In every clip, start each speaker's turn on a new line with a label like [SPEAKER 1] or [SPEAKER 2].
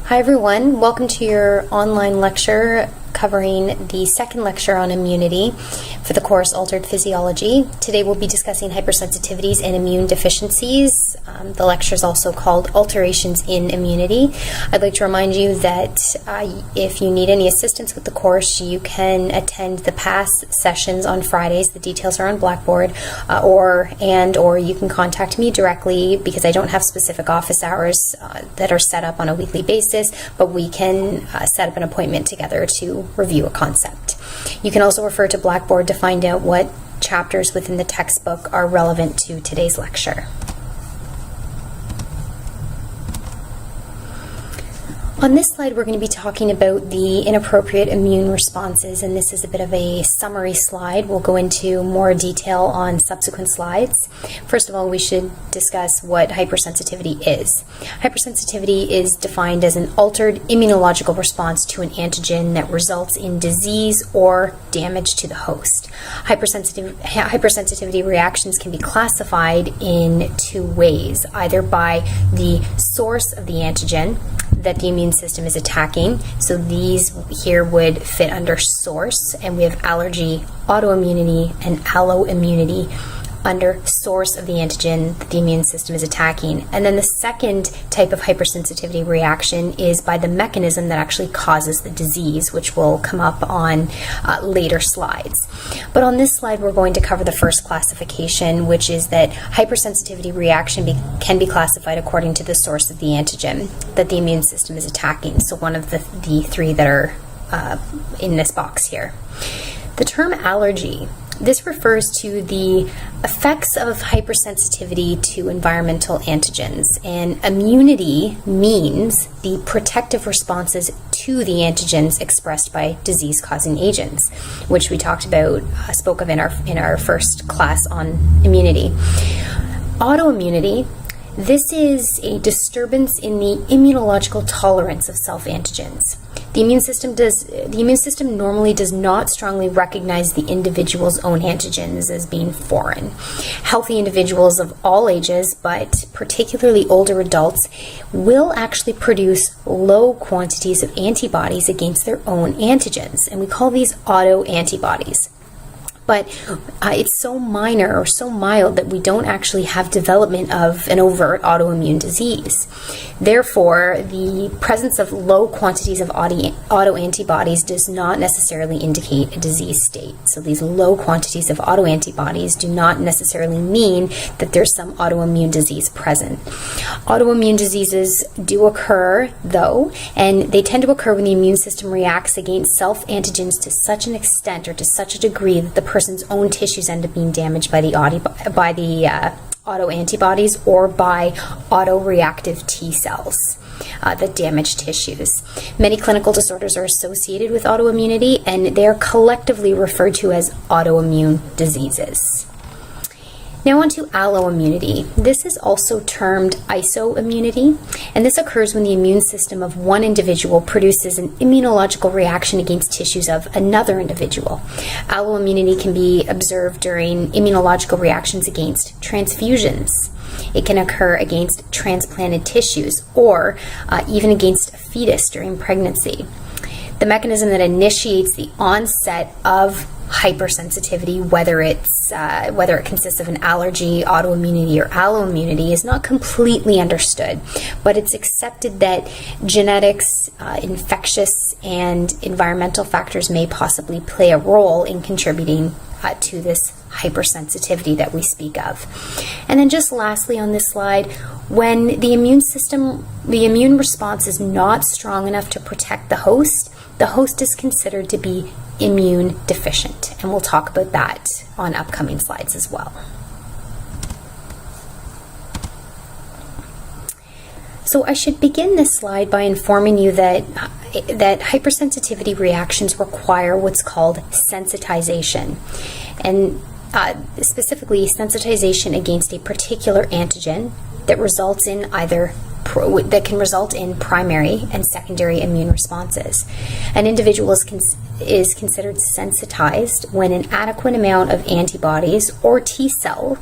[SPEAKER 1] Hi everyone, welcome to your online lecture covering the second lecture on immunity for the course Altered Physiology. Today we'll be discussing hypersensitivities and immune deficiencies. The lecture is also called Alterations in Immunity. I'd like to remind you that if you need any assistance with the course, you can attend the past sessions on Fridays. The details are on Blackboard, or you can contact me directly because I don't have specific office hours that are set up on a weekly basis, but we can set up an appointment together to review a concept. You can also refer to Blackboard to find out what chapters within the textbook are relevant to today's lecture. On this slide, we're going to be talking about the inappropriate immune responses, and this is a bit of a summary slide. We'll go into more detail on subsequent slides. First of all, we should discuss what hypersensitivity is. Hypersensitivity is defined as an altered immunological response to an antigen that results in disease or damage to the host. Hypersensitivity reactions can be classified in two ways, either by the source of the antigen that the immune system is attacking. So these here would fit under source, and we have allergy, autoimmunity, and alloimmunity under source of the antigen that the immune system is attacking. And then the second type of hypersensitivity reaction is by the mechanism that actually causes the disease, which will come up on later slides. But on this slide, we're going to cover the first classification, which is that hypersensitivity reaction can be classified according to the source of the antigen that the immune system is attacking. So one of the three that are in this box here. The term allergy, this refers to the effects of hypersensitivity to environmental antigens, and immunity means the protective responses to the antigens expressed by disease-causing agents, which we spoke of in our first class on immunity. Autoimmunity, this is a disturbance in the immunological tolerance of self-antigens. The immune system normally does not strongly recognize the individual's own antigens as being foreign. Healthy individuals of all ages, but particularly older adults, will actually produce low quantities of antibodies against their own antigens, and we call these autoantibodies. But it's so minor or so mild that we don't actually have development of an overt autoimmune disease. Therefore, the presence of low quantities of autoantibodies does not necessarily indicate a disease state. So these low quantities of autoantibodies do not necessarily mean that there's some autoimmune disease present. Autoimmune diseases do occur, though, and they tend to occur when the immune system reacts against self-antigens to such an extent or to such a degree that the person's own tissues end up being damaged by the autoantibodies or by autoreactive T cells that damage tissues. Many clinical disorders are associated with autoimmunity, and they are collectively referred to as autoimmune diseases. Now on to alloimmunity. This is also termed isoimmunity, and this occurs when the immune system of one individual produces an immunological reaction against tissues of another individual. Alloimmunity can be observed during immunological reactions against transfusions. It can occur against transplanted tissues or even against a fetus during pregnancy. The mechanism that initiates the onset of hypersensitivity, whether it consists of an allergy, autoimmunity, or alloimmunity, is not completely understood, but it's accepted that genetics, infectious, and environmental factors may possibly play a role in contributing to this hypersensitivity that we speak of. And then just lastly on this slide, when the immune response is not strong enough to protect the host is considered to be immune deficient, and we'll talk about that on upcoming slides as well. So I should begin this slide by informing you that hypersensitivity reactions require what's called sensitization, and specifically sensitization against a particular antigen that results in that can result in primary and secondary immune responses. An individual is considered sensitized when an adequate amount of antibodies or T cell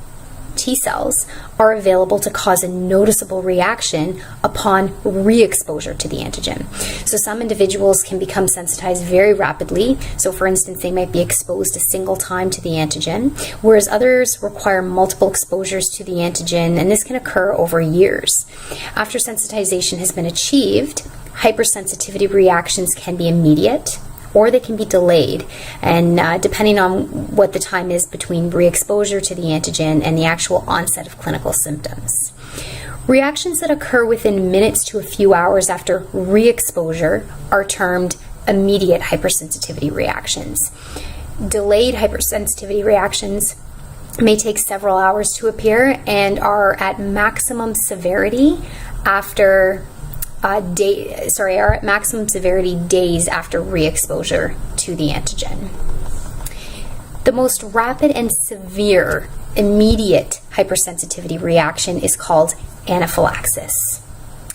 [SPEAKER 1] T cells are available to cause a noticeable reaction upon re-exposure to the antigen. So some individuals can become sensitized very rapidly. So for instance, they might be exposed a single time to the antigen, whereas others require multiple exposures to the antigen, and this can occur over years. After sensitization has been achieved, hypersensitivity reactions can be immediate, or they can be delayed, and depending on what the time is between re-exposure to the antigen and the actual onset of clinical symptoms. Reactions that occur within minutes to a few hours after re-exposure are termed immediate hypersensitivity reactions. Delayed hypersensitivity reactions may take several hours to appear and are at maximum severity after are at maximum severity days after re-exposure to the antigen. The most rapid and severe immediate hypersensitivity reaction is called anaphylaxis.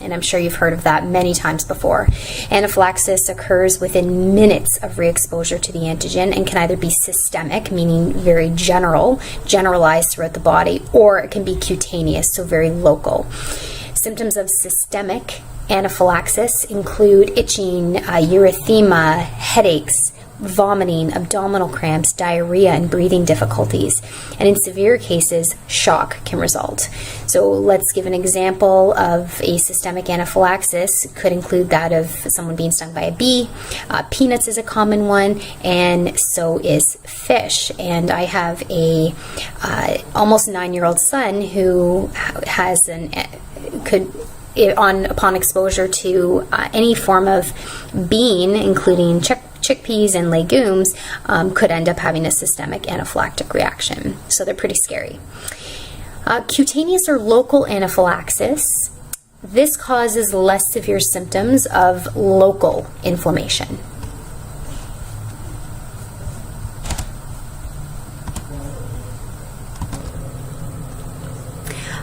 [SPEAKER 1] And I'm sure you've heard of that many times before. Anaphylaxis occurs within minutes of re-exposure to the antigen and can either be systemic, meaning very generalized throughout the body, or it can be cutaneous, so very local. Symptoms of systemic anaphylaxis include itching, erythema, headaches, vomiting, abdominal cramps, diarrhea, and breathing difficulties. And in severe cases, shock can result. So let's give an example of a systemic anaphylaxis. It could include that of someone being stung by a bee. Peanuts is a common one, and so is fish. And I have a almost 9-year-old son who has upon exposure to any form of bean, including chickpeas and legumes, could end up having a systemic anaphylactic reaction. So they're pretty scary. Cutaneous or local anaphylaxis, this causes less severe symptoms of local inflammation.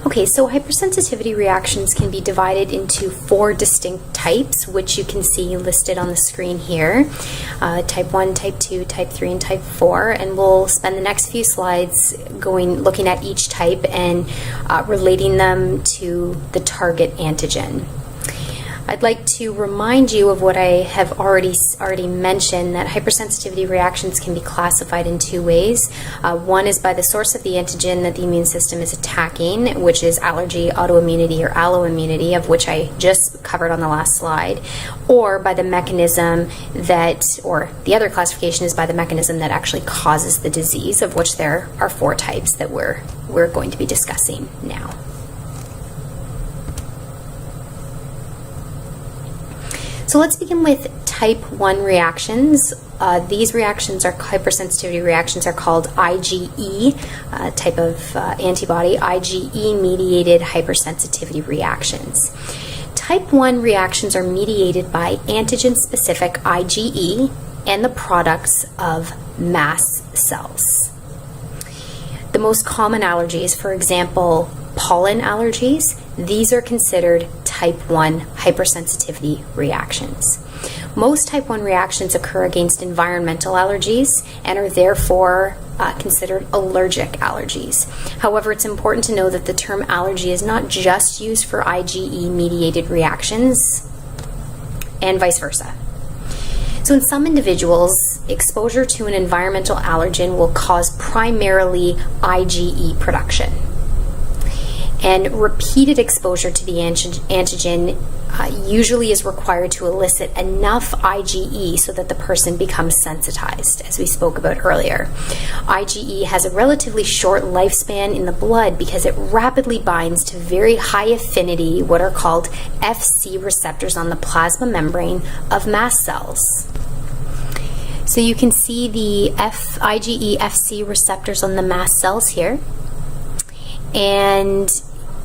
[SPEAKER 1] Okay, so hypersensitivity reactions can be divided into 4 distinct types, which you can see listed on the screen here. Type 1, Type 2, Type 3, and Type 4, and we'll spend the next few slides looking at each type and relating them to the target antigen. I'd like to remind you of what I have already mentioned, that hypersensitivity reactions can be classified in 2 ways. One is by the source of the antigen that the immune system is attacking, which is allergy, autoimmunity, or alloimmunity, of which I just covered on the last slide, or by the mechanism or the other classification is by the mechanism that actually causes the disease, of which there are 4 types that we're going to be discussing now. So let's begin with type 1 reactions. These reactions are hypersensitivity reactions are called IgE, type of antibody, IgE-mediated hypersensitivity reactions. Type 1 reactions are mediated by antigen-specific IgE and the products of mast cells. The most common allergies, for example, pollen allergies, these are considered type 1 hypersensitivity reactions. Most type 1 reactions occur against environmental allergies and are therefore considered allergic allergies. However, it's important to know that the term allergy is not just used for IgE-mediated reactions, and vice versa. So in some individuals, exposure to an environmental allergen will cause primarily IgE production. And repeated exposure to the antigen usually is required to elicit enough IgE so that the person becomes sensitized, as we spoke about earlier. IgE has a relatively short lifespan in the blood because it rapidly binds to very high affinity, what are called Fc receptors on the plasma membrane of mast cells. So you can see the IgE Fc receptors on the mast cells here. And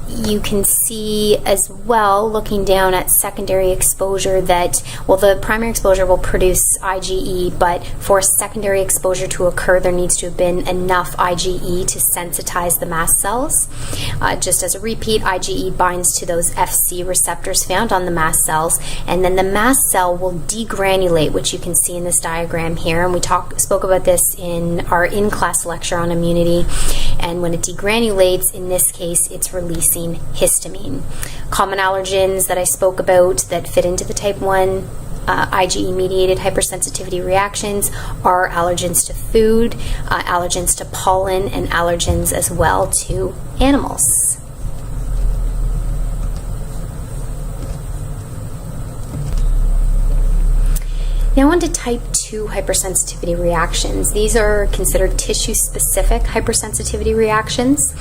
[SPEAKER 1] you can see as well, looking down at secondary exposure, that, well, the primary exposure will produce IgE, but for secondary exposure to occur, there needs to have been enough IgE to sensitize the mast cells. Just as a repeat, IgE binds to those Fc receptors found on the mast cells, and then the mast cell will degranulate, which you can see in this diagram here, and we spoke about this in our in-class lecture on immunity. And when it degranulates, in this case, it's releasing histamine. Common allergens that I spoke about that fit into the type 1 IgE-mediated hypersensitivity reactions are allergens to food, allergens to pollen, and allergens as well to animals. Now on to type 2 hypersensitivity reactions. These are considered tissue-specific hypersensitivity reactions.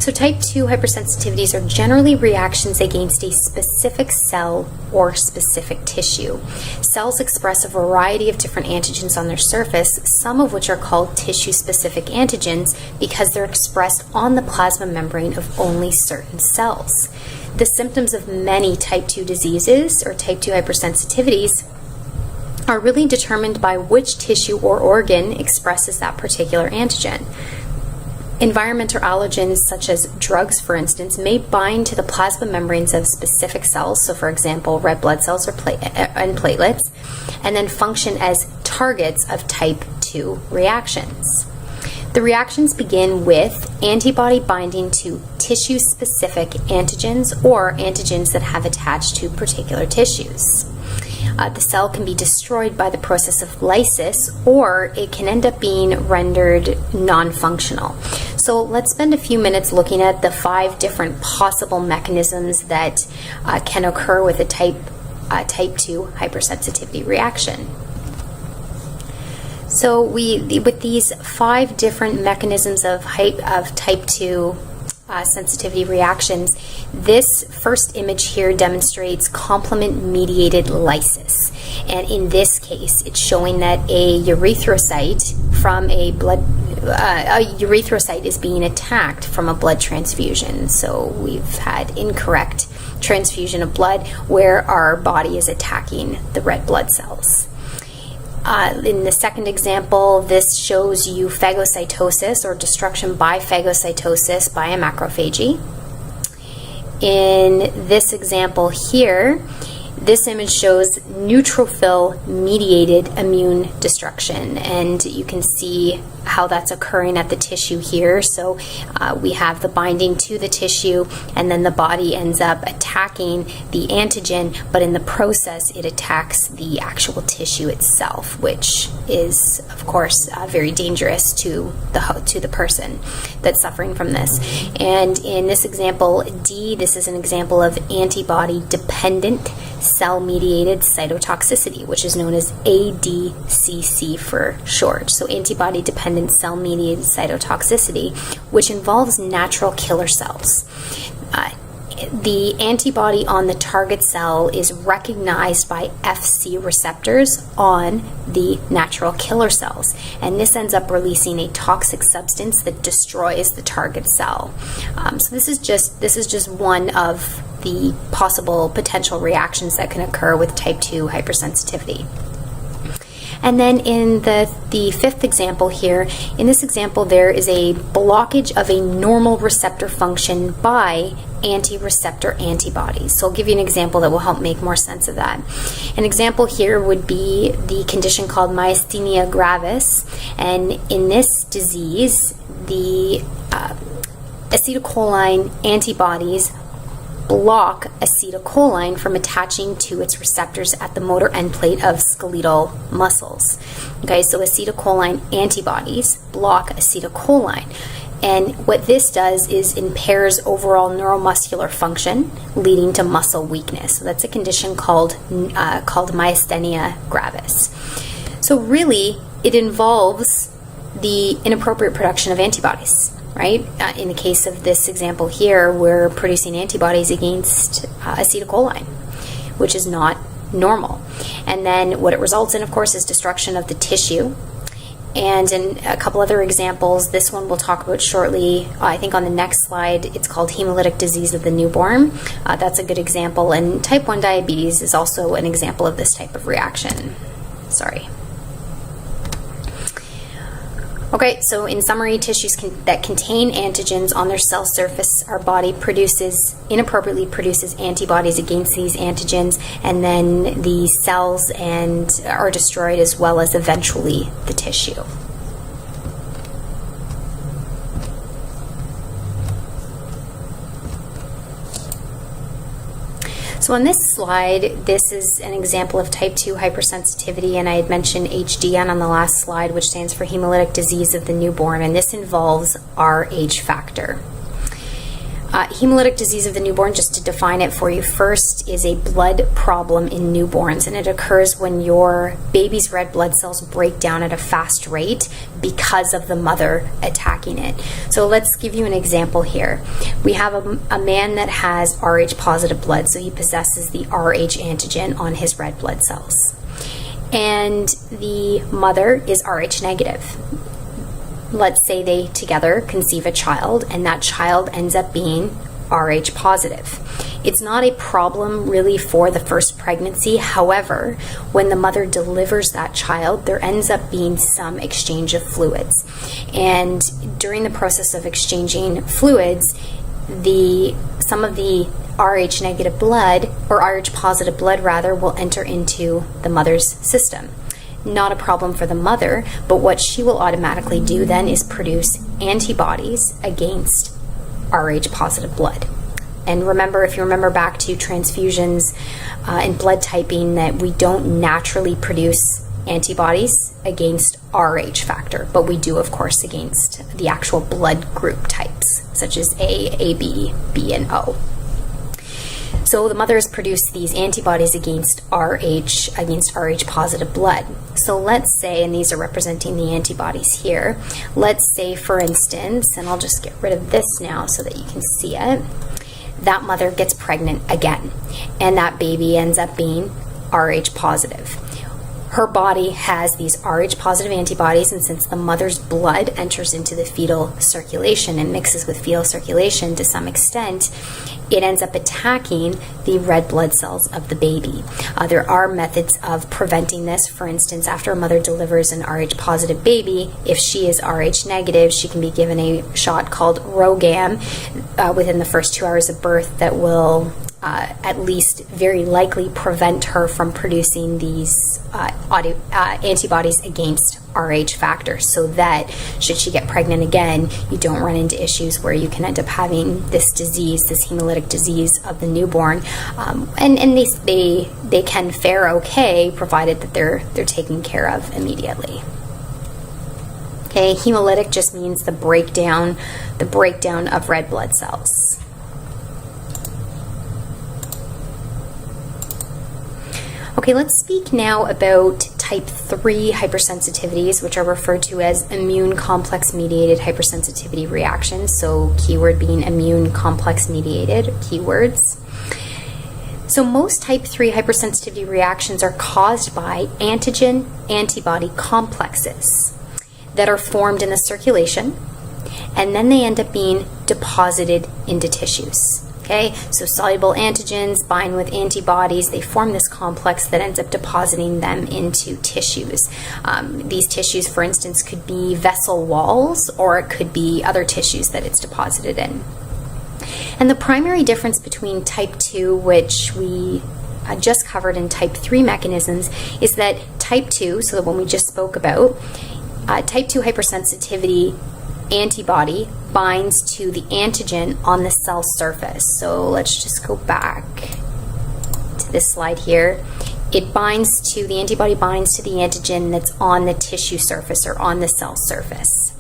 [SPEAKER 1] So type 2 hypersensitivities are generally reactions against a specific cell or specific tissue. Cells express a variety of different antigens on their surface, some of which are called tissue-specific antigens because they're expressed on the plasma membrane of only certain cells. The symptoms of many type 2 diseases or type 2 hypersensitivities are really determined by which tissue or organ expresses that particular antigen. Environmental allergens, such as drugs, for instance, may bind to the plasma membranes of specific cells, so for example, red blood cells and platelets, and then function as targets of type 2 reactions. The reactions begin with antibody binding to tissue-specific antigens or antigens that have attached to particular tissues. The cell can be destroyed by the process of lysis, or it can end up being rendered non-functional. So let's spend a few minutes looking at the 5 different possible mechanisms that can occur with a type 2 hypersensitivity reaction. So with these 5 different mechanisms of type 2 sensitivity reactions, this first image here demonstrates complement-mediated lysis. And in this case, it's showing that a erythrocyte from a erythrocyte is being attacked from a blood transfusion. So we've had incorrect transfusion of blood where our body is attacking the red blood cells. In the second example, this shows you phagocytosis or destruction by phagocytosis by a macrophagy. In this example here, this image shows neutrophil-mediated immune destruction, and you can see how that's occurring at the tissue here. So we have the binding to the tissue, and then the body ends up attacking the antigen, but in the process it attacks the actual tissue itself, which is of course very dangerous to the person that's suffering from this. And in this example D, this is an example of antibody-dependent cell-mediated cytotoxicity, which is known as ADCC for short. So antibody-dependent cell-mediated cytotoxicity, which involves natural killer cells. The antibody on the target cell is recognized by Fc receptors on the natural killer cells, and this ends up releasing a toxic substance that destroys the target cell. So this is just one of the possible potential reactions that can occur with type 2 hypersensitivity. And then in the fifth example here, in this example there is a blockage of a normal receptor function by anti-receptor antibodies. So I'll give you an example that will help make more sense of that. An example here would be the condition called myasthenia gravis, and in this disease the acetylcholine antibodies block acetylcholine from attaching to its receptors at the motor end plate of skeletal muscles. Okay, so acetylcholine antibodies block acetylcholine. And what this does is impairs overall neuromuscular function, leading to muscle weakness. So that's a condition called myasthenia gravis. So really, it involves the inappropriate production of antibodies. Right? In the case of this example here, we're producing antibodies against acetylcholine, which is not normal. And then what it results in, of course, is destruction of the tissue. And in a couple other examples, this one we'll talk about shortly, I think on the next slide. It's called hemolytic disease of the newborn. That's a good example, and type 1 diabetes is also an example of this type of reaction. Sorry. Okay, so in summary, tissues that contain antigens on their cell surface, our body inappropriately produces antibodies against these antigens, and then the cells are destroyed, as well as eventually the tissue. So on this slide, this is an example of type 2 hypersensitivity, and I had mentioned HDN on the last slide, which stands for hemolytic disease of the newborn, and this involves Rh factor. Hemolytic disease of the newborn, just to define it for you first, is a blood problem in newborns, and it occurs when your baby's red blood cells break down at a fast rate because of the mother attacking it. So let's give you an example here. We have a man that has Rh positive blood, so he possesses the Rh antigen on his red blood cells. And the mother is Rh negative. Let's say they together conceive a child, and that child ends up being Rh positive. It's not a problem really for the first pregnancy. However, when the mother delivers that child, there ends up being some exchange of fluids. And during the process of exchanging fluids, some of the Rh negative blood, or Rh positive blood rather, will enter into the mother's system. Not a problem for the mother, but what she will automatically do then is produce antibodies against Rh positive blood. And remember, if you remember back to transfusions and blood typing, that we don't naturally produce antibodies against Rh factor, but we do, of course, against the actual blood group types, such as A, AB, B, and O. So the mothers produce these antibodies against Rh positive blood. So let's say, and these are representing the antibodies here, let's say, for instance, and I'll just get rid of this now so that you can see it, that mother gets pregnant again, and that baby ends up being Rh positive. Her body has these Rh positive antibodies, and since the mother's blood enters into the fetal circulation and mixes with fetal circulation to some extent, it ends up attacking the red blood cells of the baby. There are methods of preventing this. For instance, after a mother delivers an Rh positive baby, if she is Rh negative, she can be given a shot called Rogam within the first 2 hours of birth that will at least very likely prevent her from producing these antibodies against Rh factor, so that should she get pregnant again, you don't run into issues where you can end up having this disease, this hemolytic disease of the newborn. And they can fare okay, provided that they're taken care of immediately. Okay, hemolytic just means the breakdown of red blood cells. Okay, let's speak now about type 3 hypersensitivities, which are referred to as immune complex-mediated hypersensitivity reactions. So keyword being immune complex-mediated keywords. So most type 3 hypersensitivity reactions are caused by antigen-antibody complexes that are formed in the circulation, and then they end up being deposited into tissues. Okay, so soluble antigens bind with antibodies. They form this complex that ends up depositing them into tissues. These tissues, for instance, could be vessel walls, or it could be other tissues that it's deposited in. And the primary difference between type 2, which we just covered, in type 3 mechanisms, is that type 2, so the one we just spoke about, type 2 hypersensitivity antibody binds to the antigen on the cell surface. So let's just go back to this slide here. The antibody binds to the antigen that's on the tissue surface or on the cell surface.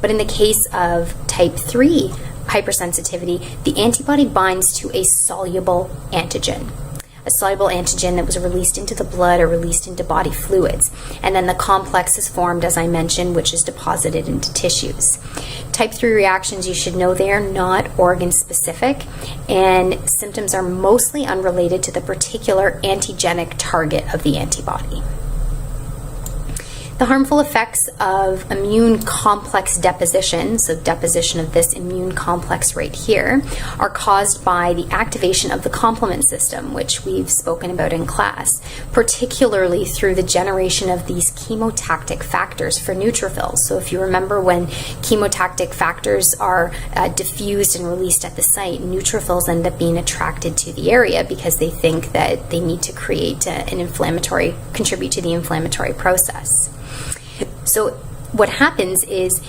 [SPEAKER 1] But in the case of type 3 hypersensitivity, the antibody binds to a soluble antigen. A soluble antigen that was released into the blood or released into body fluids. And then the complex is formed, as I mentioned, which is deposited into tissues. Type 3 reactions, you should know, they are not organ-specific, and symptoms are mostly unrelated to the particular antigenic target of the antibody. The harmful effects of immune complex deposition, so deposition of this immune complex right here, are caused by the activation of the complement system, which we've spoken about in class, particularly through the generation of these chemotactic factors for neutrophils. So if you remember, when chemotactic factors are diffused and released at the site, neutrophils end up being attracted to the area because they think that they need to create contribute to the inflammatory process. So what happens is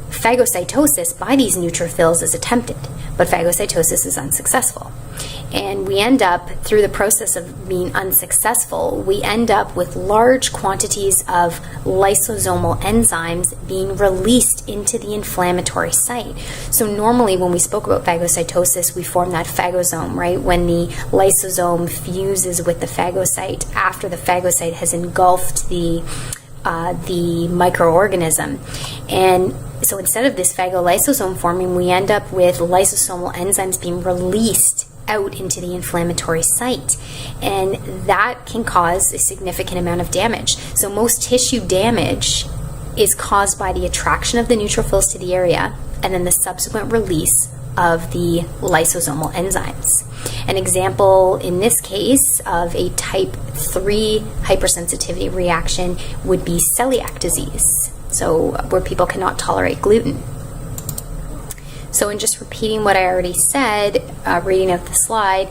[SPEAKER 1] phagocytosis by these neutrophils is attempted, but phagocytosis is unsuccessful. And we end up, through the process of being unsuccessful, we end up with large quantities of lysosomal enzymes being released into the inflammatory site. So normally when we spoke about phagocytosis, we form that phagosome, right? When the lysosome fuses with the phagocyte after the phagocyte has engulfed the microorganism. And so instead of this phagolysosome forming, we end up with lysosomal enzymes being released out into the inflammatory site, and that can cause a significant amount of damage. So most tissue damage is caused by the attraction of the neutrophils to the area and then the subsequent release of the lysosomal enzymes. An example in this case of a type 3 hypersensitivity reaction would be celiac disease, so where people cannot tolerate gluten. So in just repeating what I already said, reading out the slide,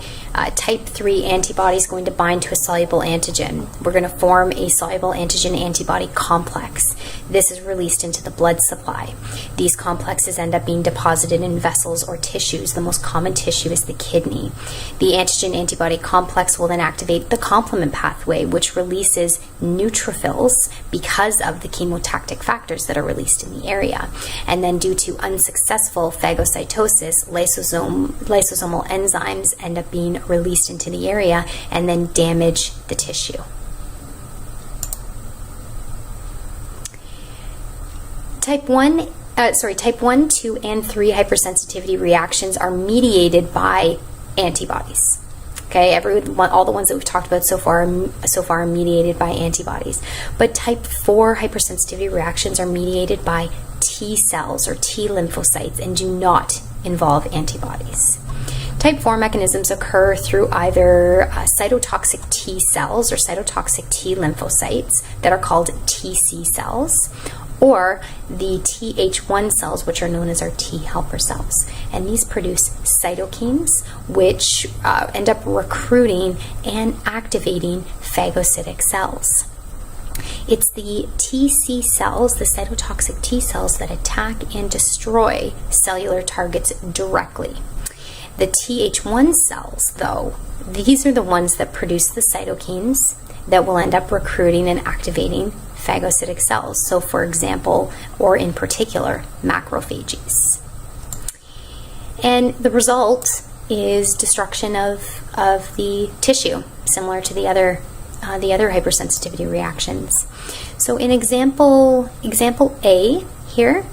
[SPEAKER 1] type 3 antibody is going to bind to a soluble antigen. We're going to form a soluble antigen-antibody complex. This is released into the blood supply. These complexes end up being deposited in vessels or tissues. The most common tissue is the kidney. The antigen-antibody complex will then activate the complement pathway, which releases neutrophils because of the chemotactic factors that are released in the area. And then due to unsuccessful phagocytosis, lysosomal enzymes end up being released into the area and then damage the tissue. Type 1, 2, and 3 hypersensitivity reactions are mediated by antibodies. Okay, all the ones that we've talked about so far are mediated by antibodies. But type 4 hypersensitivity reactions are mediated by T cells or T lymphocytes and do not involve antibodies. Type 4 mechanisms occur through either cytotoxic T cells or cytotoxic T lymphocytes that are called TC cells, or the Th1 cells, which are known as our T helper cells. And these produce cytokines, which end up recruiting and activating phagocytic cells. It's the TC cells, the cytotoxic T cells, that attack and destroy cellular targets directly. The Th1 cells, though, these are the ones that produce the cytokines that will end up recruiting and activating phagocytic cells. So, for example, or in particular, macrophages. And the result is destruction of the tissue, similar to the other hypersensitivity reactions. So in example A here,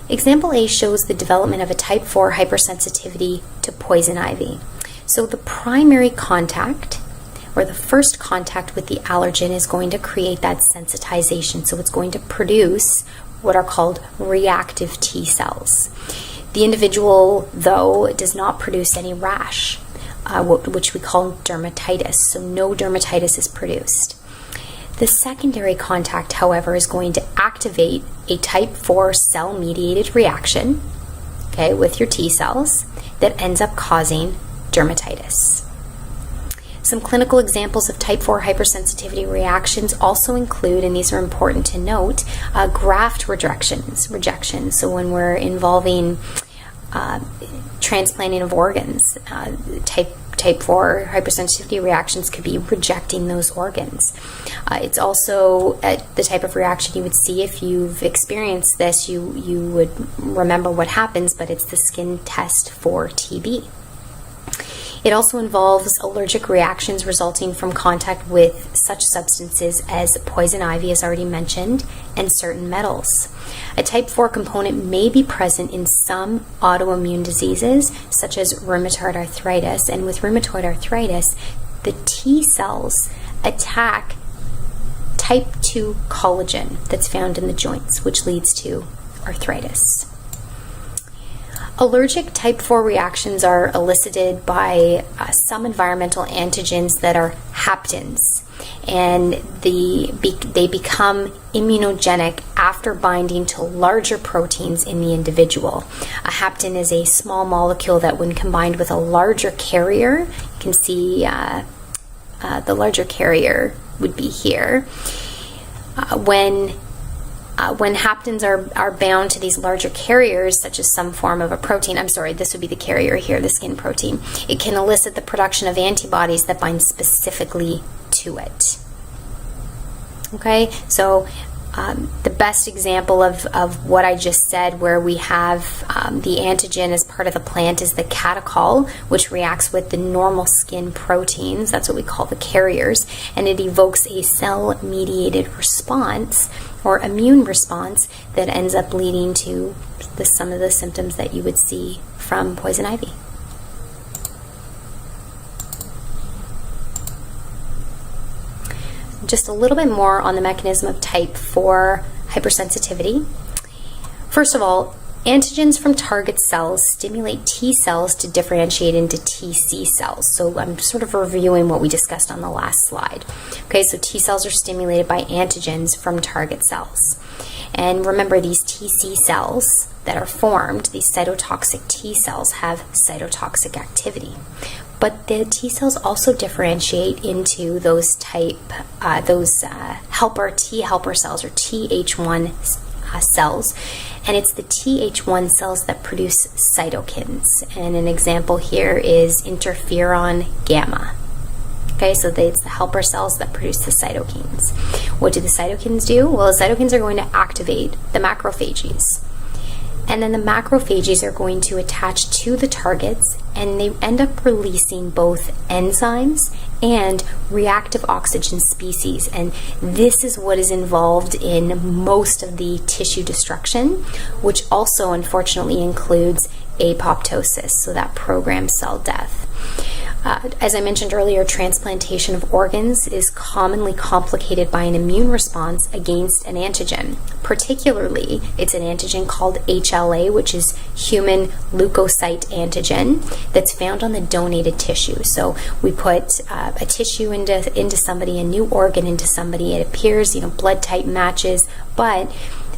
[SPEAKER 1] example A shows the development of a type 4 hypersensitivity to poison ivy. So the primary contact, or the first contact with the allergen, is going to create that sensitization. So it's going to produce what are called reactive T cells. The individual, though, does not produce any rash, which we call dermatitis. So no dermatitis is produced. The secondary contact, however, is going to activate a type 4 cell-mediated reaction, okay, with your T cells that ends up causing dermatitis. Some clinical examples of type 4 hypersensitivity reactions also include, and these are important to note, graft rejection. So when we're involving transplanting of organs, type 4 hypersensitivity reactions could be rejecting those organs. It's also the type of reaction you would see if you've experienced this. You would remember what happens, but it's the skin test for TB. It also involves allergic reactions resulting from contact with such substances as poison ivy, as already mentioned, and certain metals. A type 4 component may be present in some autoimmune diseases, such as rheumatoid arthritis, and with rheumatoid arthritis, the T cells attack type 2 collagen that's found in the joints, which leads to arthritis. Allergic type 4 reactions are elicited by some environmental antigens that are haptens, and they become immunogenic after binding to larger proteins in the individual. A hapten is a small molecule that, when combined with a larger carrier, you can see the larger carrier would be here. When haptens are bound to these larger carriers, such as some form of a protein, this would be the carrier here, the skin protein, it can elicit the production of antibodies that bind specifically to it. Okay, so the best example of what I just said, where we have the antigen as part of the plant, is the catechol, which reacts with the normal skin proteins. That's what we call the carriers, and it evokes a cell-mediated response or immune response that ends up leading to some of the symptoms that you would see from poison ivy. Just a little bit more on the mechanism of type 4 hypersensitivity. First of all, antigens from target cells stimulate T cells to differentiate into TC cells. So I'm sort of reviewing what we discussed on the last slide. Okay, so T cells are stimulated by antigens from target cells. And remember, these TC cells that are formed, these cytotoxic T cells, have cytotoxic activity. But the T cells also differentiate into those helper T helper cells, or Th1 cells, and it's the Th1 cells that produce cytokines. And an example here is interferon gamma. Okay, so it's the helper cells that produce the cytokines. What do the cytokines do? Well, the cytokines are going to activate the macrophages. And then the macrophages are going to attach to the targets, and they end up releasing both enzymes and reactive oxygen species. And this is what is involved in most of the tissue destruction, which also unfortunately includes apoptosis, so that programmed cell death. As I mentioned earlier, transplantation of organs is commonly complicated by an immune response against an antigen. Particularly, it's an antigen called HLA, which is human leukocyte antigen, that's found on the donated tissue. So we put a tissue into somebody, a new organ into somebody. It appears, blood type matches, but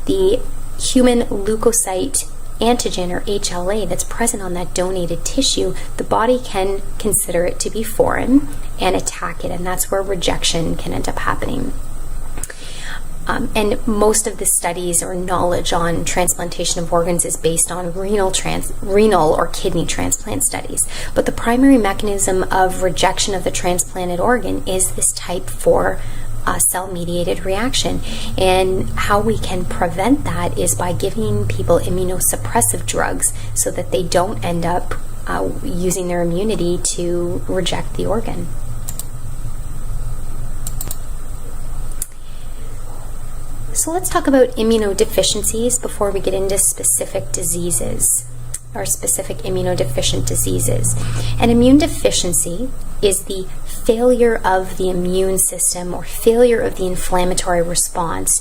[SPEAKER 1] the human leukocyte antigen, or HLA, that's present on that donated tissue, the body can consider it to be foreign and attack it, and that's where rejection can end up happening. And most of the studies or knowledge on transplantation of organs is based on renal or kidney transplant studies. But the primary mechanism of rejection of the transplanted organ is this type 4 cell-mediated reaction. And how we can prevent that is by giving people immunosuppressive drugs so that they don't end up using their immunity to reject the organ. So let's talk about immunodeficiencies before we get into specific diseases or specific immunodeficient diseases. An immune deficiency is the failure of the immune system or failure of the inflammatory response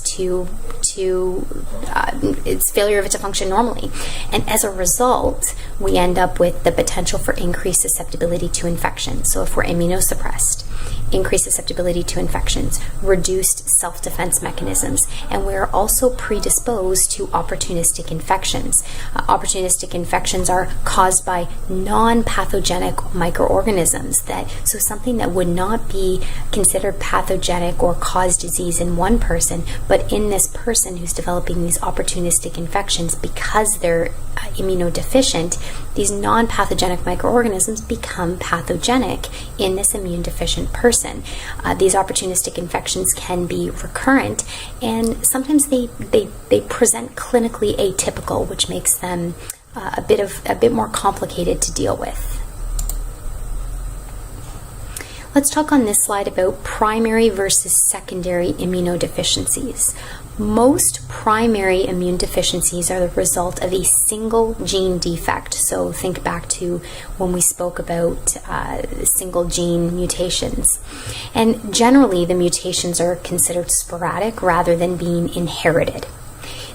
[SPEAKER 1] it's failure of it to function normally. And as a result, we end up with the potential for increased susceptibility to infection. So if we're immunosuppressed, increased susceptibility to infections, reduced self-defense mechanisms, and we're also predisposed to opportunistic infections. Opportunistic infections are caused by non-pathogenic microorganisms. So something that would not be considered pathogenic or cause disease in one person, but in this person who's developing these opportunistic infections, because they're immunodeficient, these non-pathogenic microorganisms become pathogenic in this immune deficient person. These opportunistic infections can be recurrent, and sometimes they present clinically atypical, which makes them a bit more complicated to deal with. Let's talk on this slide about primary versus secondary immunodeficiencies. Most primary immune deficiencies are the result of a single gene defect. So think back to when we spoke about single gene mutations. And generally, the mutations are considered sporadic rather than being inherited.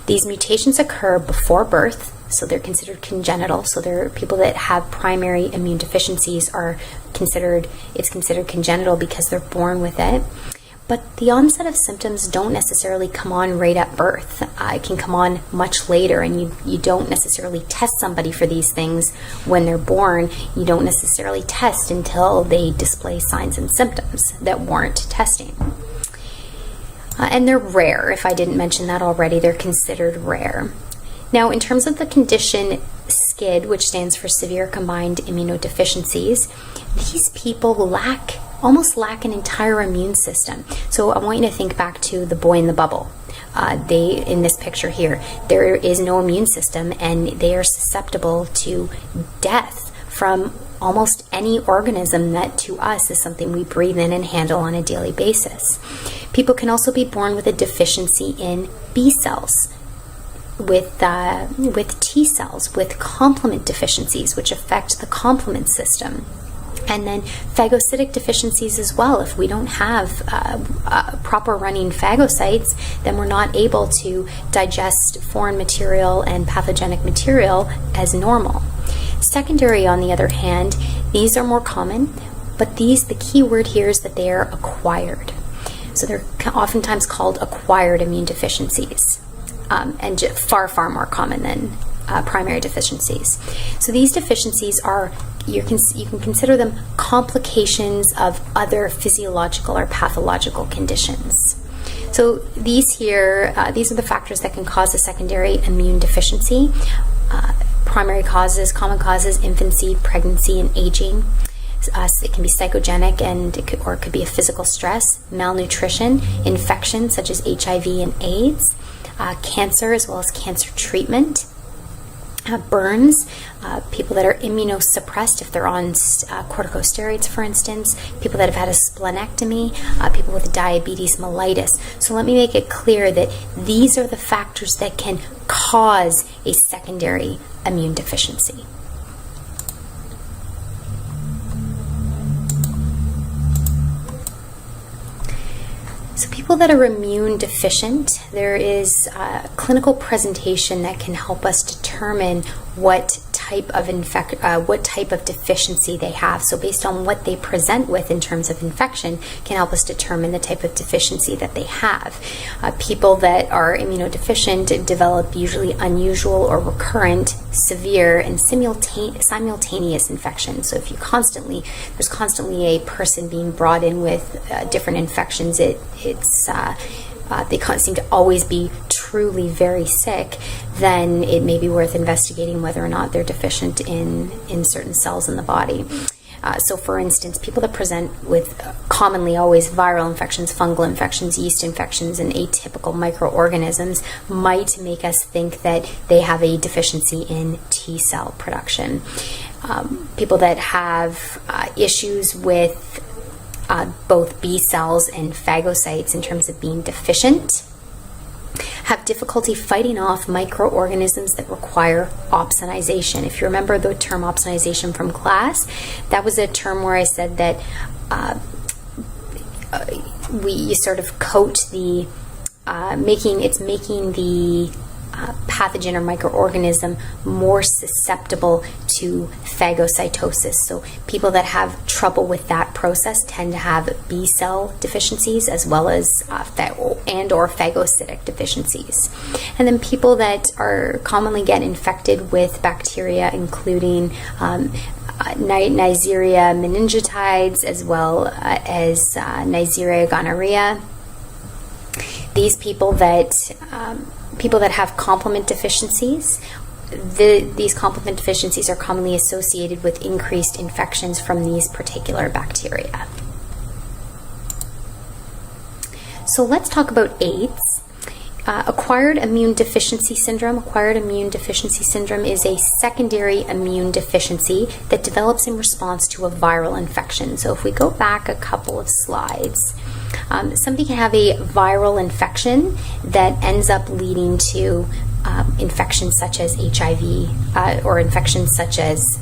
[SPEAKER 1] These mutations occur before birth, so they're considered congenital. So they're people that have primary immune deficiencies it's considered congenital because they're born with it. But the onset of symptoms don't necessarily come on right at birth. It can come on much later, and you don't necessarily test somebody for these things when they're born. You don't necessarily test until they display signs and symptoms that warrant testing. And they're rare. If I didn't mention that already, they're considered rare. Now, in terms of the condition SCID, which stands for Severe Combined Immunodeficiencies, these people almost lack an entire immune system. So I want you to think back to the boy in the bubble. In this picture here, there is no immune system, and they are susceptible to death from almost any organism that to us is something we breathe in and handle on a daily basis. People can also be born with a deficiency in B cells, with T cells, with complement deficiencies, which affect the complement system. And then phagocytic deficiencies as well. If we don't have proper running phagocytes, then we're not able to digest foreign material and pathogenic material as normal. Secondary, on the other hand, these are more common, but the key word here is that they are acquired. So they're oftentimes called acquired immune deficiencies, and far, far more common than primary deficiencies. So these deficiencies are, you can consider them complications of other physiological or pathological conditions. So these are the factors that can cause a secondary immune deficiency. Primary causes, common causes: infancy, pregnancy, and aging. It can be psychogenic, or it could be a physical stress, malnutrition, infections such as HIV and AIDS, cancer as well as cancer treatment, burns, people that are immunosuppressed if they're on corticosteroids, for instance, people that have had a splenectomy, people with diabetes mellitus. So let me make it clear that these are the factors that can cause a secondary immune deficiency. So people that are immune deficient, there is a clinical presentation that can help us determine what type of deficiency they have. So based on what they present with in terms of infection can help us determine the type of deficiency that they have. People that are immunodeficient develop usually unusual or recurrent, severe, and simultaneous infections. So if there's constantly a person being brought in with different infections, they seem to always be truly very sick, then it may be worth investigating whether or not they're deficient in certain cells in the body. So for instance, people that present with commonly always viral infections, fungal infections, yeast infections, and atypical microorganisms might make us think that they have a deficiency in T cell production. People that have issues with both B cells and phagocytes in terms of being deficient have difficulty fighting off microorganisms that require opsonization. If you remember the term opsonization from class, that was a term where I said that you sort of coat the making the pathogen or microorganism more susceptible to phagocytosis. So people that have trouble with that process tend to have B cell deficiencies as well as or phagocytic deficiencies. And then people that are commonly get infected with bacteria, including Neisseria meningitidis as well as Neisseria gonorrhea. These people that have complement deficiencies, these complement deficiencies are commonly associated with increased infections from these particular bacteria. So let's talk about AIDS. Acquired immune deficiency syndrome. Acquired immune deficiency syndrome is a secondary immune deficiency that develops in response to a viral infection. So if we go back a couple of slides, Somebody can have a viral infection that ends up leading to infections such as HIV or infections such as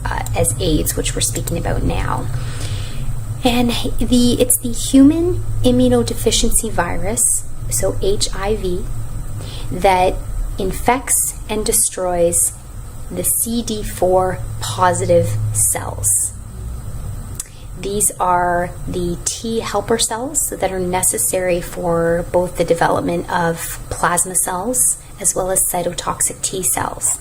[SPEAKER 1] AIDS, which we're speaking about now. And it's the human immunodeficiency virus, so HIV, that infects and destroys the CD4 positive cells. These are the T helper cells that are necessary for both the development of plasma cells as well as cytotoxic T cells.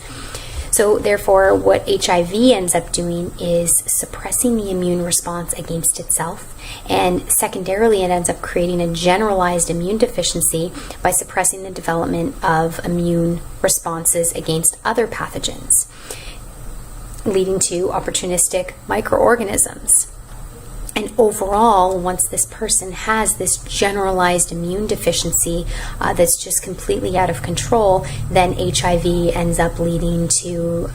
[SPEAKER 1] So therefore, what HIV ends up doing is suppressing the immune response against itself, and secondarily it ends up creating a generalized immune deficiency by suppressing the development of immune responses against other pathogens, leading to opportunistic microorganisms. And overall, once this person has this generalized immune deficiency that's just completely out of control, then HIV ends up leading to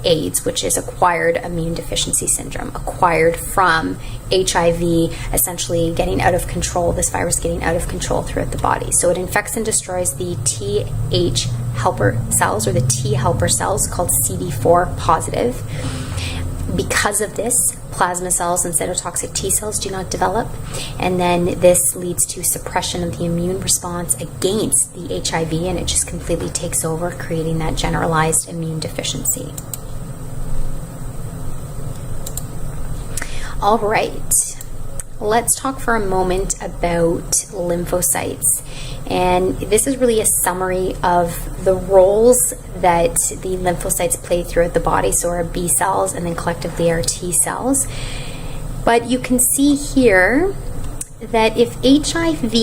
[SPEAKER 1] AIDS, which is acquired immune deficiency syndrome, acquired from HIV essentially getting out of control, this virus getting out of control throughout the body. So it infects and destroys the Th helper cells, or the T helper cells, called CD4 positive. Because of this, plasma cells and cytotoxic T cells do not develop, and then this leads to suppression of the immune response against the HIV, and it just completely takes over, creating that generalized immune deficiency. All right, let's talk for a moment about lymphocytes. And this is really a summary of the roles that the lymphocytes play throughout the body, so our B cells and then collectively our T cells. But you can see here that if HIV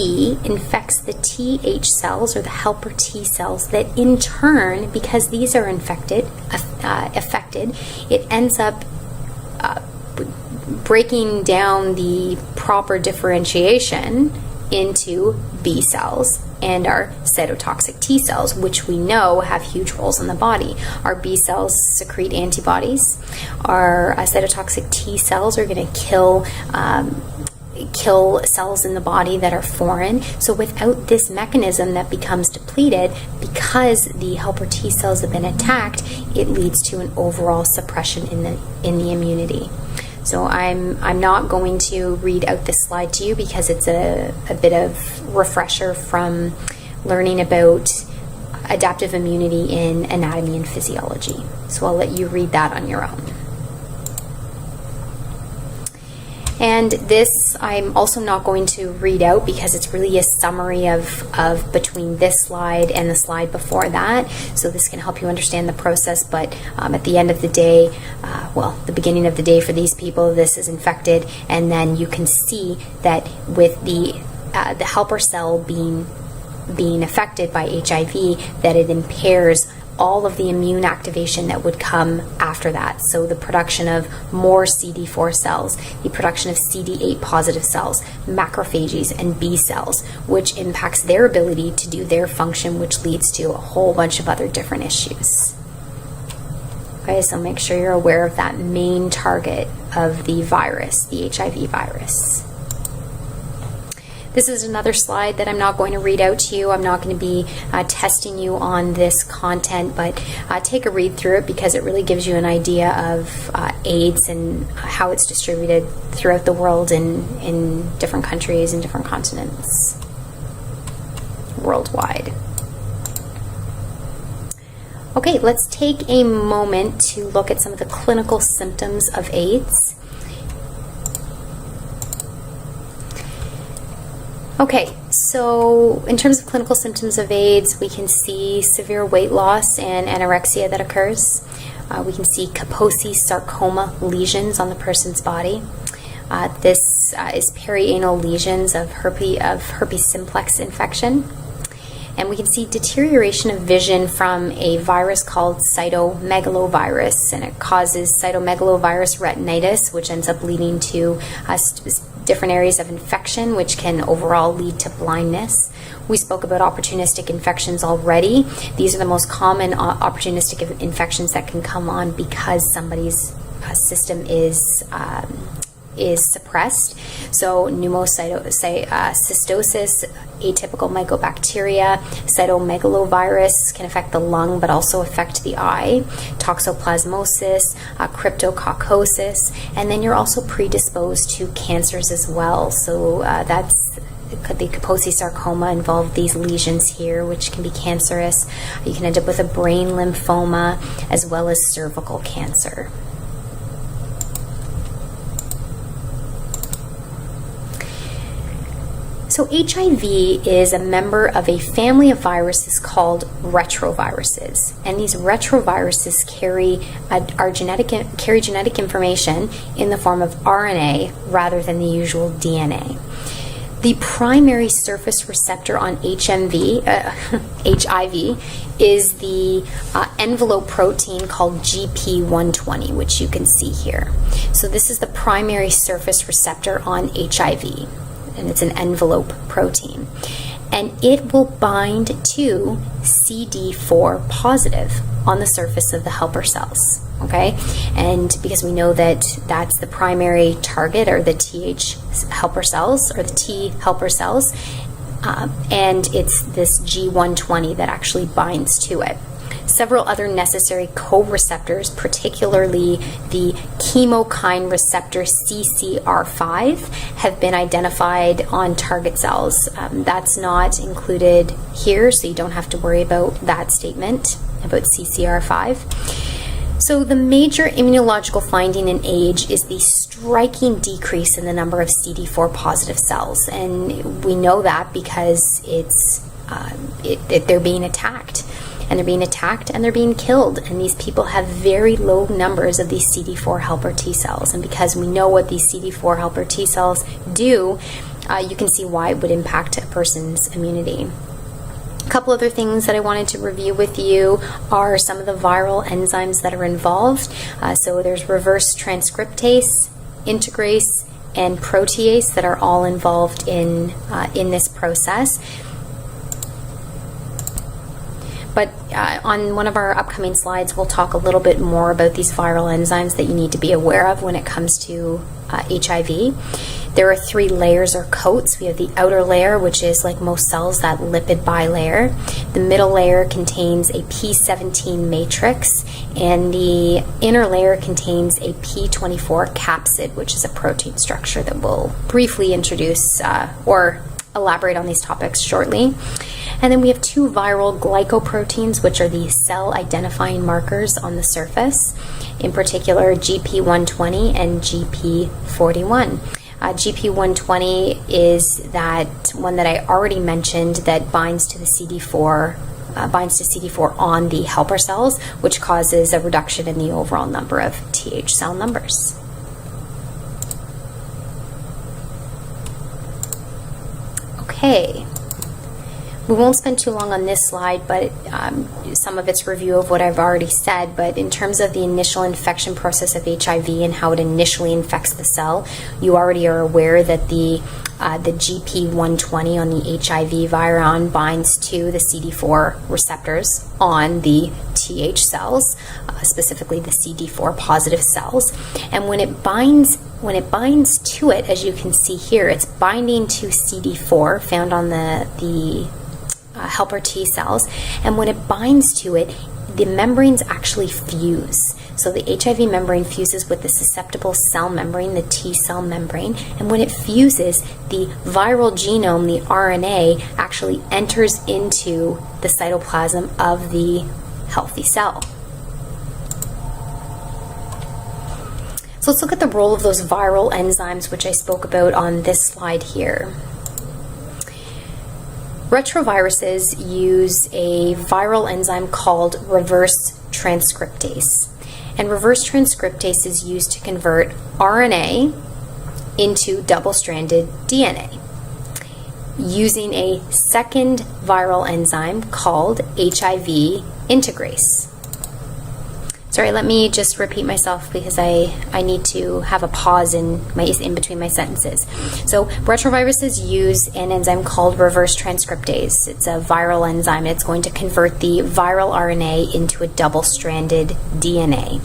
[SPEAKER 1] infects the Th cells, or the helper T cells, that in turn, because these are affected, it ends up breaking down the proper differentiation into B cells and our cytotoxic T cells, which we know have huge roles in the body. Our B cells secrete antibodies. Our cytotoxic T cells are going to kill cells in the body that are foreign. So without this mechanism that becomes depleted, because the helper T cells have been attacked, it leads to an overall suppression in the immunity. So I'm not going to read out this slide to you because it's a bit of refresher from learning about adaptive immunity in anatomy and physiology. So I'll let you read that on your own. And this I'm also not going to read out because it's really a summary of between this slide and the slide before that. So this can help you understand the process, but at the end of the day, the beginning of the day for these people, this is infected, and then you can see that with the helper cell being affected by HIV, that it impairs all of the immune activation that would come after that. So the production of more CD4 cells, the production of CD8 positive cells, macrophages, and B cells, which impacts their ability to do their function, which leads to a whole bunch of other different issues. Okay, so make sure you're aware of that main target of the virus, the HIV virus. This is another slide that I'm not going to read out to you. I'm not going to be testing you on this content, but take a read through it because it really gives you an idea of AIDS and how it's distributed throughout the world in different countries and different continents worldwide. Okay, let's take a moment to look at some of the clinical symptoms of AIDS. Okay, so in terms of clinical symptoms of AIDS, we can see severe weight loss and anorexia that occurs. We can see Kaposi sarcoma lesions on the person's body. This is perianal lesions of herpes simplex infection. And we can see deterioration of vision from a virus called cytomegalovirus, and it causes cytomegalovirus retinitis, which ends up leading to different areas of infection, which can overall lead to blindness. We spoke about opportunistic infections already. These are the most common opportunistic infections that can come on because somebody's system is is suppressed. So pneumocystosis, atypical mycobacteria, cytomegalovirus can affect the lung but also affect the eye, toxoplasmosis, cryptococcosis, and then you're also predisposed to cancers as well. So it could be Kaposi sarcoma, involve these lesions here, which can be cancerous. You can end up with a brain lymphoma as well as cervical cancer. So HIV is a member of a family of viruses called retroviruses, and these retroviruses carry genetic information in the form of RNA rather than the usual DNA. The primary surface receptor on HIV is the envelope protein called GP120, which you can see here. So this is the primary surface receptor on HIV, and it's an envelope protein. And it will bind to CD4 positive on the surface of the helper cells. Okay, and because we know that that's the primary target, or the TH helper cells, or the T helper cells, and it's this G120 that actually binds to it. Several other necessary co-receptors, particularly the chemokine receptor CCR5, have been identified on target cells. That's not included here, so you don't have to worry about that statement about CCR5. So the major immunological finding in age is the striking decrease in the number of CD4 positive cells, and we know that because they're being attacked, and they're being attacked and they're being killed, and these people have very low numbers of these CD4 helper T cells, and because we know what these CD4 helper T cells do, you can see why it would impact a person's immunity. A couple other things that I wanted to review with you are some of the viral enzymes that are involved. So there's reverse transcriptase, integrase, and protease that are all involved in this process. But on one of our upcoming slides, we'll talk a little bit more about these viral enzymes that you need to be aware of when it comes to HIV. There are 3 layers or coats. We have the outer layer, which is, like most cells, that lipid bilayer. The middle layer contains a P17 matrix, and the inner layer contains a P24 capsid, which is a protein structure that we'll briefly introduce or elaborate on these topics shortly. And then we have 2 viral glycoproteins, which are the cell identifying markers on the surface, in particular GP120 and GP41. GP120 is that one that I already mentioned that binds to the CD4 on the helper cells, which causes a reduction in the overall number of TH cell numbers. Okay. We won't spend too long on this slide, but some of it's review of what I've already said. But in terms of the initial infection process of HIV and how it initially infects the cell, you already are aware that the GP120 on the HIV virion binds to the CD4 receptors on the TH cells, specifically the CD4 positive cells. And when it binds to it, as you can see here, it's binding to CD4 found on the helper T cells, and when it binds to it, the membranes actually fuse. So the HIV membrane fuses with the susceptible cell membrane, the T cell membrane, and when it fuses, the viral genome, the RNA, actually enters into the cytoplasm of the healthy cell. So let's look at the role of those viral enzymes, which I spoke about on this slide here. Retroviruses use a viral enzyme called reverse transcriptase. And reverse transcriptase is used to convert RNA into double-stranded DNA using a second viral enzyme called HIV integrase. Sorry, let me just repeat myself because I need to have a pause in between my sentences. So retroviruses use an enzyme called reverse transcriptase. It's a viral enzyme. It's going to convert the viral RNA into a double-stranded DNA.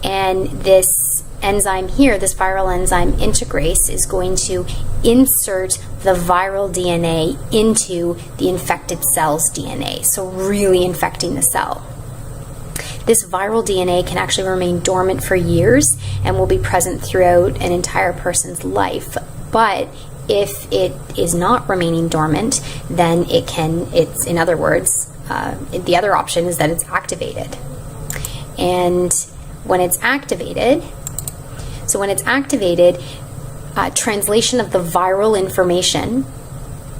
[SPEAKER 1] And this enzyme here, this viral enzyme integrase, is going to insert the viral DNA into the infected cell's DNA, so really infecting the cell. This viral DNA can actually remain dormant for years and will be present throughout an entire person's life. But if it is not remaining dormant, then it's in other words, the other option is that it's activated. And when it's activated, translation of the viral information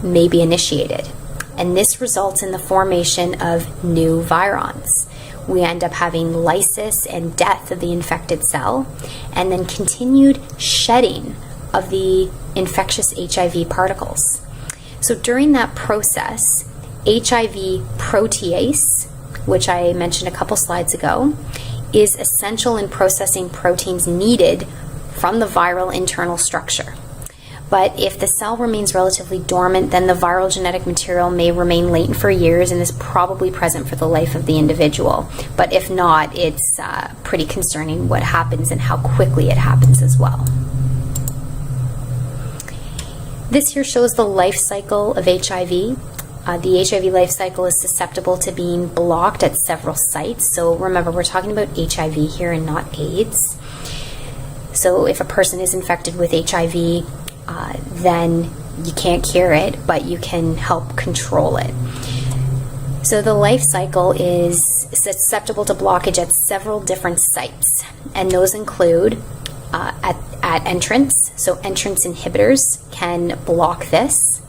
[SPEAKER 1] may be initiated. And this results in the formation of new virons. We end up having lysis and death of the infected cell, and then continued shedding of the infectious HIV particles. So during that process, HIV protease, which I mentioned a couple slides ago, is essential in processing proteins needed from the viral internal structure. But if the cell remains relatively dormant, then the viral genetic material may remain latent for years and is probably present for the life of the individual. But if not, it's pretty concerning what happens and how quickly it happens as well. This here shows the life cycle of HIV. The HIV life cycle is susceptible to being blocked at several sites. So remember, we're talking about HIV here and not AIDS. So if a person is infected with HIV, then you can't cure it, but you can help control it. So the life cycle is susceptible to blockage at several different sites, and those include at entrance. So entrance inhibitors can block this.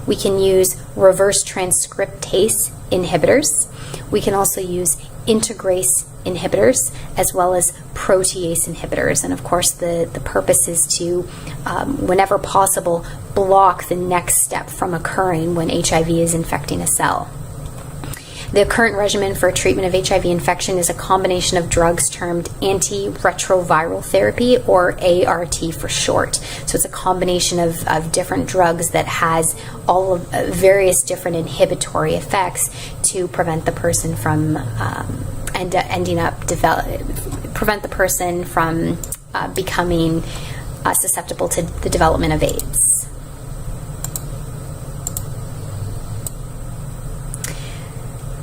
[SPEAKER 1] We can use reverse transcriptase inhibitors. We can also use integrase inhibitors as well as protease inhibitors. And of course the purpose is to, whenever possible, block the next step from occurring when HIV is infecting a cell. The current regimen for treatment of HIV infection is a combination of drugs termed antiretroviral therapy, or ART for short. So it's a combination of different drugs that has all of various different inhibitory effects to prevent the person from prevent the person from becoming susceptible to the development of AIDS.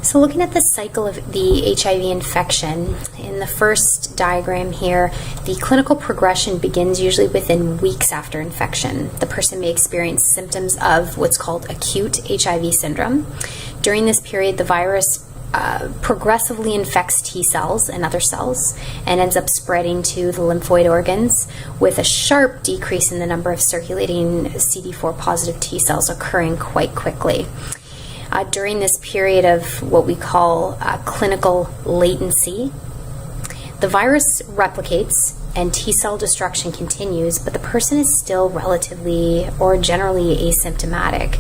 [SPEAKER 1] So looking at the cycle of the HIV infection, in the first diagram here, the clinical progression begins usually within weeks after infection. The person may experience symptoms of what's called acute HIV syndrome. During this period, the virus progressively infects T cells and other cells and ends up spreading to the lymphoid organs, with a sharp decrease in the number of circulating CD4 positive T cells occurring quite quickly. During this period of what we call clinical latency, the virus replicates and T cell destruction continues, but the person is still relatively or generally asymptomatic.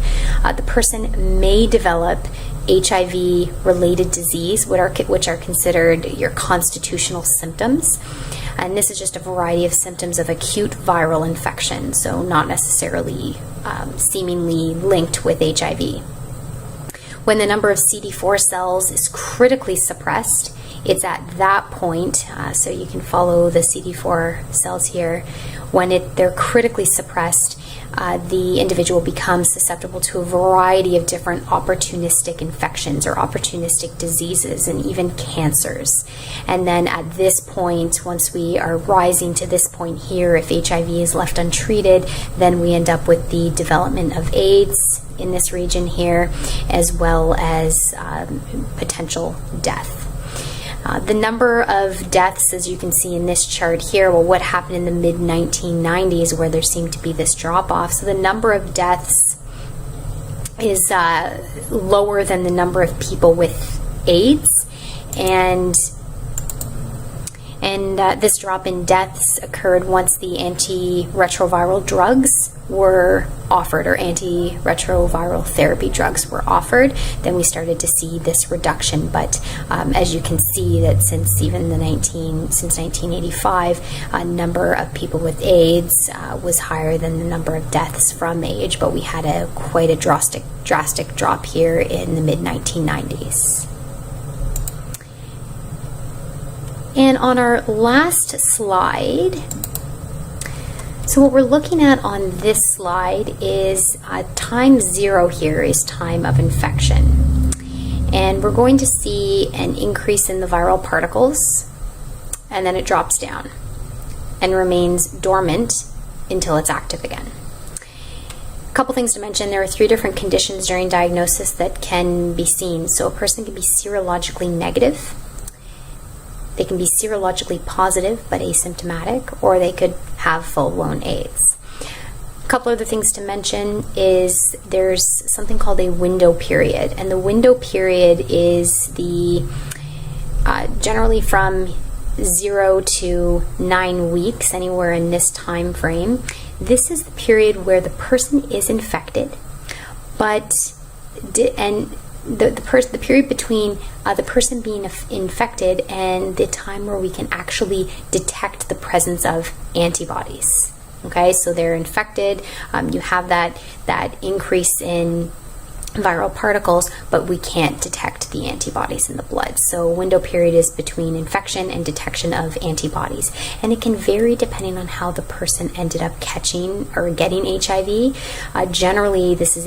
[SPEAKER 1] The person may develop HIV-related disease, which are considered your constitutional symptoms. And this is just a variety of symptoms of acute viral infection, so not necessarily seemingly linked with HIV. When the number of CD4 cells is critically suppressed, it's at that point, so you can follow the CD4 cells here, when they're critically suppressed, the individual becomes susceptible to a variety of different opportunistic infections or opportunistic diseases and even cancers. And then at this point, once we are rising to this point here, if HIV is left untreated, then we end up with the development of AIDS in this region here, as well as potential death. The number of deaths, as you can see in this chart here, well, what happened in the mid-1990s where there seemed to be this drop-off. So the number of deaths is lower than the number of people with AIDS, and this drop in deaths occurred once the antiretroviral drugs were offered, or antiretroviral therapy drugs were offered. Then we started to see this reduction, but as you can see, that since 1985, a number of people with AIDS was higher than the number of deaths from AIDS, but we had quite a drastic drop here in the mid-1990s. And on our last slide, so what we're looking at on this slide is time 0 here is time of infection. And we're going to see an increase in the viral particles, and then it drops down and remains dormant until it's active again. A couple things to mention. There are 3 different conditions during diagnosis that can be seen. So a person can be serologically negative, they can be serologically positive but asymptomatic, or they could have full-blown AIDS. A couple other things to mention is there's something called a window period, and the window period is the generally from 0 to 9 weeks, anywhere in this time frame. This is the period where the person is infected, but the period between the person being infected and the time where we can actually detect the presence of antibodies. Okay, so they're infected, you have that increase in viral particles, but we can't detect the antibodies in the blood. So window period is between infection and detection of antibodies, and it can vary depending on how the person ended up catching or getting HIV. Generally, this is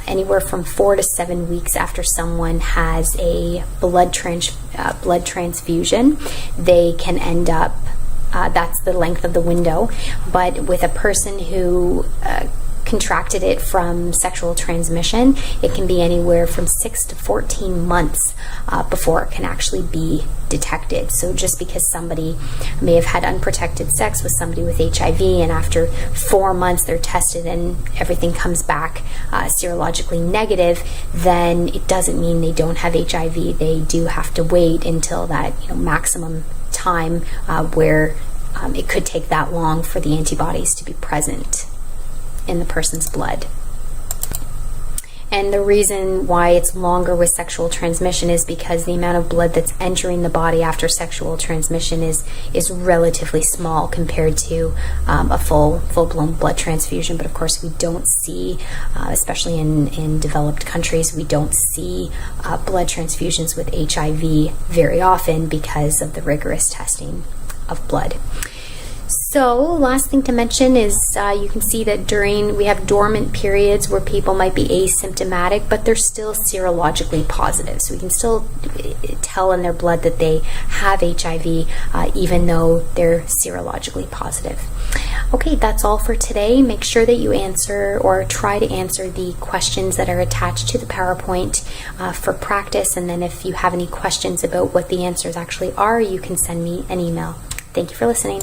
[SPEAKER 1] anywhere from 4 to 7 weeks after someone has a blood transfusion. They can end up that's the length of the window. But with a person who contracted it from sexual transmission, it can be anywhere from 6 to 14 months before it can actually be detected. So just because somebody may have had unprotected sex with somebody with HIV, and after 4 months they're tested and everything comes back serologically negative, then it doesn't mean they don't have HIV. They do have to wait until that maximum time where it could take that long for the antibodies to be present in the person's blood. And the reason why it's longer with sexual transmission is because the amount of blood that's entering the body after sexual transmission is relatively small compared to a full-blown blood transfusion. But of course we don't see, especially in developed countries, we don't see blood transfusions with HIV very often because of the rigorous testing of blood. So last thing to mention is you can see that we have dormant periods where people might be asymptomatic, but they're still serologically positive. So we can still tell in their blood that they have HIV even though they're serologically positive. Okay, that's all for today. Make sure that you answer or try to answer the questions that are attached to the PowerPoint for practice. And then if you have any questions about what the answers actually are, you can send me an email. Thank you for listening.